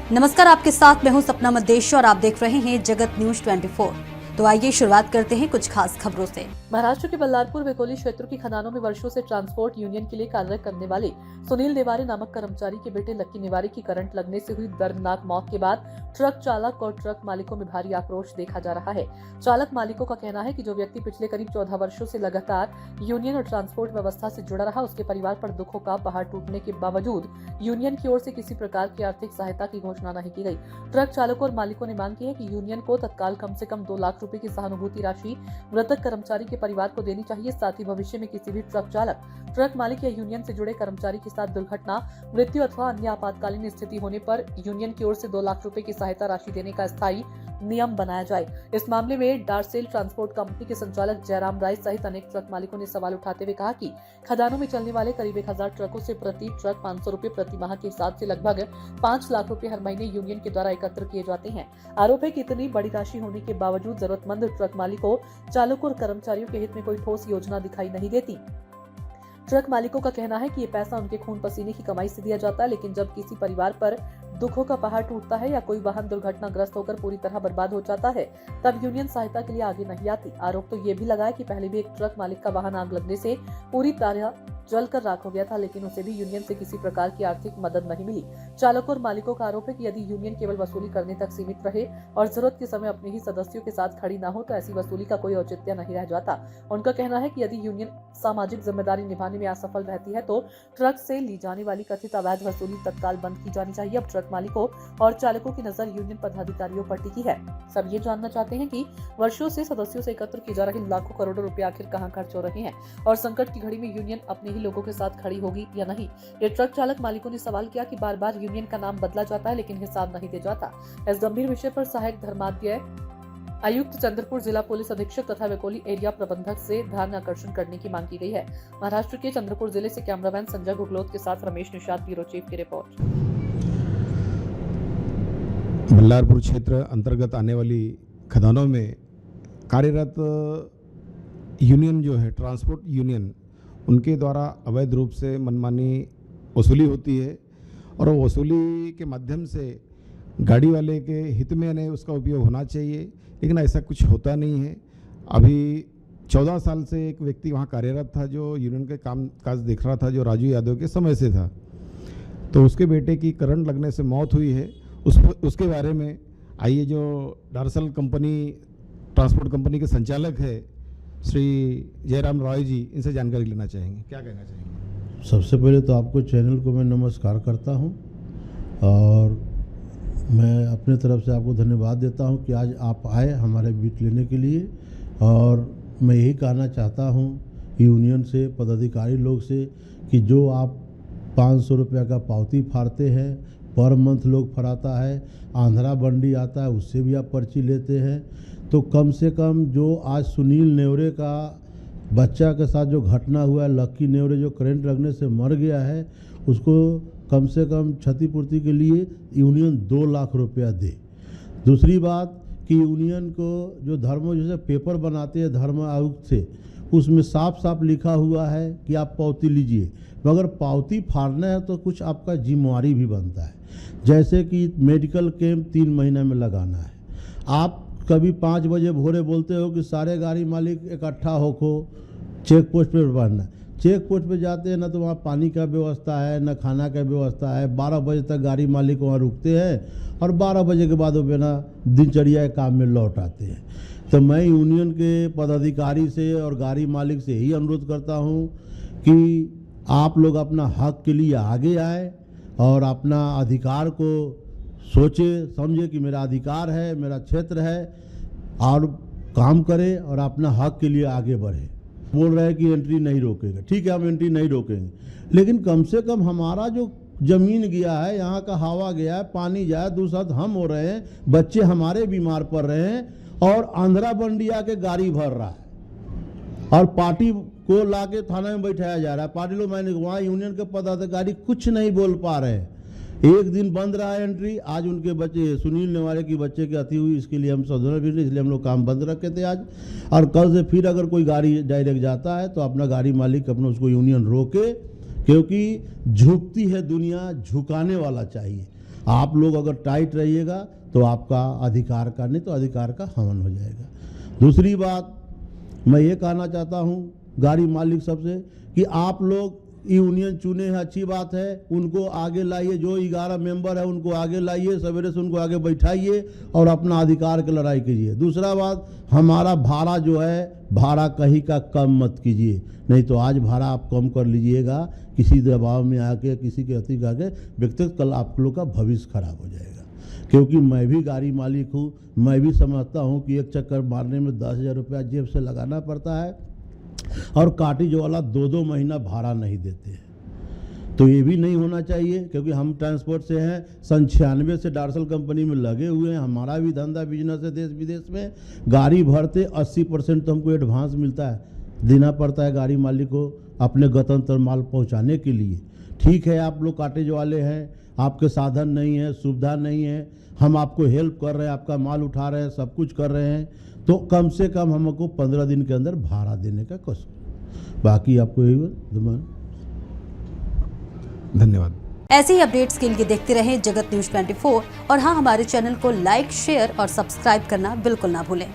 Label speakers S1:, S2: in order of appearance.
S1: नमस्कार, आपके साथ मैं हूं सपना मद्देश और आप देख रहे हैं जगत न्यूज 24। तो आइए शुरुआत करते हैं कुछ खास खबरों से।
S2: महाराष्ट्र के बल्लारपुर वेकोली क्षेत्र की खदानों में वर्षों से ट्रांसपोर्ट यूनियन के लिए कार्य करने वाले सुनील नेवारे नामक कर्मचारी के बेटे लक्की नेवारे की करंट लगने से हुई दर्दनाक मौत के बाद ट्रक चालक और ट्रक मालिकों में भारी आक्रोश देखा जा रहा है। चालक मालिकों का कहना है कि जो व्यक्ति पिछले करीब 14 वर्षों से लगातार यूनियन और ट्रांसपोर्ट व्यवस्था से जुड़ा रहा, उसके परिवार पर दुखों का पहाड़ टूटने के बावजूद यूनियन की ओर से किसी प्रकार की आर्थिक सहायता की घोषणा नहीं की गई। ट्रक चालकों और मालिकों ने मांग की है कि यूनियन को तत्काल कम से कम 2 लाख रुपए की सहानुभूति राशि मृतक कर्मचारी के परिवार को देनी चाहिए। साथ ही भविष्य में किसी भी ट्रक चालक, ट्रक मालिक या यूनियन से जुड़े कर्मचारी के साथ दुर्घटना, मृत्यु अथवा अन्य आपातकालीन स्थिति होने पर यूनियन की ओर से 2 लाख रुपए की सहायता राशि देने का स्थायी नियम बनाया जाए। इस मामले में डारसेल ट्रांसपोर्ट कंपनी के संचालक जयराम राय सहित अनेक ट्रक मालिकों ने सवाल उठाते हुए कहा कि खदानों में चलने वाले करीब 1000 ट्रकों से प्रति ट्रक 500 रुपए प्रति माह के हिसाब से लगभग 5 लाख रुपए हर महीने यूनियन के द्वारा एकत्र किए जाते हैं। आरोप है कि इतनी बड़ी राशि होने के बावजूद जरूरतमंद ट्रक मालिकों, चालकों और कर्मचारियों के हित में कोई ठोस योजना दिखाई नहीं देती। ट्रक मालिकों का कहना है कि ये पैसा उनके खून पसीने की कमाई से दिया जाता है, लेकिन जब किसी परिवार पर दुखों का पहाड़ टूटता है या कोई वाहन दुर्घटनाग्रस्त होकर पूरी तरह बर्बाद हो जाता है, तब यूनियन सहायता के लिए आगे नहीं आती। आरोप तो ये भी लगा है कि पहले भी एक ट्रक मालिक का वाहन आग लगने से पूरी तरह जलकर राख हो गया था, लेकिन उसे भी यूनियन से किसी प्रकार की आर्थिक मदद नहीं मिली। चालकों और मालिकों का आरोप है कि यदि यूनियन केवल वसूली करने तक सीमित रहे और जरूरत के समय अपने ही सदस्यों के साथ खड़ी न हो तो ऐसी वसूली का कोई औचित्य नहीं रह जाता। उनका कहना है कि यदि यूनियन सामाजिक जिम्मेदारी निभाने में असफल रहती है तो ट्रक से ली जाने वाली कथित अवैध वसूली तत्काल बंद की जानी चाहिए। अब ट्रक मालिकों और चालकों की नजर यूनियन पदाधिकारियों पर टिकी है। सब ये जानना चाहते हैं कि वर्षों से सदस्यों से एकत्र की जा रही लाखों करोड़ों रुपए आखिर कहां खर्च हो रहे हैं और संकट की घड़ी में यूनियन अपने ही लोगों के साथ खड़ी होगी या नहीं। ये ट्रक चालक मालिकों ने सवाल किया कि बार बार यूनियन का नाम बदला जाता है लेकिन हिसाब नहीं दिया जाता। इस गंभीर विषय पर सहायक धर्माध्यय आयुक्त चंद्रपुर, जिला पुलिस अधीक्षक तथा वेकोली एरिया प्रबंधक से ध्यान आकर्षण करने की मांग की गई है। महाराष्ट्र के चंद्रपुर जिले से कैमरामैन संजय गुगलोत के साथ रमेश निषाद, ब्यूरो चीफ की रिपोर्ट।
S3: बल्लारपुर क्षेत्र अंतर्गत आने वाली खदानों में कार्यरत यूनियन जो है ट्रांसपोर्ट यूनियन, उनके द्वारा अवैध रूप से मनमानी वसूली होती है और वो वसूली के माध्यम से गाड़ी वाले के हित में यानी उसका उपयोग होना चाहिए, लेकिन ऐसा कुछ होता नहीं है। अभी 14 साल से एक व्यक्ति वहाँ कार्यरत था जो यूनियन के काम काज देख रहा था, जो राजू यादव के समय से था। तो उसके बेटे की करंट लगने से मौत हुई है। उसके बारे में आइए जो डारसेल कंपनी ट्रांसपोर्ट कंपनी के संचालक है श्री जयराम राय जी, इनसे जानकारी लेना चाहेंगे। क्या कहना चाहेंगे?
S4: सबसे पहले तो आपको चैनल को मैं नमस्कार करता हूं और मैं अपने तरफ से आपको धन्यवाद देता हूं कि आज आप आए हमारे बीट लेने के लिए। और मैं यही कहना चाहता हूं यूनियन से, पदाधिकारी लोग से कि जो आप 500 रुपये का पावती फाड़ते हैं, पर मंथ लोग फराता है, आंध्रा बंडी आता है उससे भी आप पर्ची लेते हैं, तो कम से कम जो आज सुनील नेवरे का बच्चा के साथ जो घटना हुआ है, लक्की नेवरे जो करंट लगने से मर गया है, उसको कम से कम क्षतिपूर्ति के लिए यूनियन 2 लाख रुपया दे। दूसरी बात कि यूनियन को जो धर्म जैसे पेपर बनाते हैं धर्म आयुक्त से, उसमें साफ साफ लिखा हुआ है कि आप पावती लीजिए, मगर पावती फाड़ना है तो कुछ आपका जिम्मेवारी भी बनता है। जैसे कि मेडिकल कैंप 3 महीने में लगाना है, आप कभी 5 बजे भोरे बोलते हो कि सारे गाड़ी मालिक इकट्ठा होको चेक पोस्ट पे बढ़ना। चेक पोस्ट पे जाते हैं ना तो वहाँ पानी का व्यवस्था है, न खाना का व्यवस्था है। 12 बजे तक गाड़ी मालिक वहाँ रुकते हैं और 12 बजे के बाद वो बिना दिनचर्या के काम में लौट आते हैं। तो मैं यूनियन के पदाधिकारी से और गाड़ी मालिक से यही अनुरोध करता हूँ कि आप लोग अपना हक के लिए आगे आए और अपना अधिकार को सोचे समझे कि मेरा अधिकार है, मेरा क्षेत्र है, और काम करे और अपना हक के लिए आगे बढ़े। बोल रहे हैं कि एंट्री नहीं रोकेंगे, ठीक है हम एंट्री नहीं रोकेंगे, लेकिन कम से कम हमारा जो जमीन गया है, यहाँ का हवा गया है, पानी गया है, दूसरा हम हो रहे हैं, बच्चे हमारे बीमार पड़ रहे हैं और आंध्रा बंडिया के गाड़ी भर रहा है और पार्टी को लाके थाना में बैठाया जा रहा है। पार्टी लोग, मैंने वहाँ यूनियन के पदाधिकारी कुछ नहीं बोल पा रहे हैं। एक दिन बंद रहा एंट्री, आज उनके बच्चे सुनील नेवारे की बच्चे की हत्या हुई, इसके लिए हम सदन भी, इसलिए हम लोग काम बंद रखे थे आज। और कल से फिर अगर कोई गाड़ी डायरेक्ट जाता है तो अपना गाड़ी मालिक अपना उसको यूनियन रोके, क्योंकि झुकती है दुनिया, झुकाने वाला चाहिए। आप लोग अगर टाइट रहिएगा तो आपका अधिकार का नहीं तो अधिकार का हवन हो जाएगा। दूसरी बात मैं ये कहना चाहता हूँ गाड़ी मालिक सबसे कि आप लोग यूनियन चुने हैं, अच्छी बात है, उनको आगे लाइए, जो 11 मेंबर है उनको आगे लाइए, सवेरे से उनको आगे बैठाइए और अपना अधिकार की लड़ाई कीजिए। दूसरा बात, हमारा भाड़ा जो है भाड़ा कहीं का कम मत कीजिए, नहीं तो आज भाड़ा आप कम कर लीजिएगा किसी दबाव में आके, किसी के अति आके, व्यक्तिगत कल आप लोग का भविष्य खराब हो जाएगा। क्योंकि मैं भी गाड़ी मालिक हूँ, मैं भी समझता हूँ कि एक चक्कर मारने में 10,000 रुपया जेब से लगाना पड़ता है और काटेज वाला 2-2 महीना भाड़ा नहीं देते हैं। तो ये भी नहीं होना चाहिए, क्योंकि हम ट्रांसपोर्ट से हैं, 96 से डार्सल कंपनी में लगे हुए हैं, हमारा भी धंधा बिजनेस है देश विदेश में। गाड़ी भरते 80% तो हमको एडवांस मिलता है, देना पड़ता है गाड़ी मालिक को अपने गंतव्य माल पहुंचाने के लिए। ठीक है, आप लोग काटेज वाले हैं, आपके साधन नहीं है, सुविधा नहीं है, हम आपको हेल्प कर रहे हैं, आपका माल उठा रहे हैं, सब कुछ कर रहे हैं, तो कम से कम हमको 15 दिन के अंदर भाड़ा देने का कसम। बाकी आपको यही
S3: धन्यवाद।
S1: ऐसे ही अपडेट्स के लिए देखते रहें जगत न्यूज 24 और हाँ, हमारे चैनल को लाइक, शेयर और सब्सक्राइब करना बिल्कुल ना भूलें।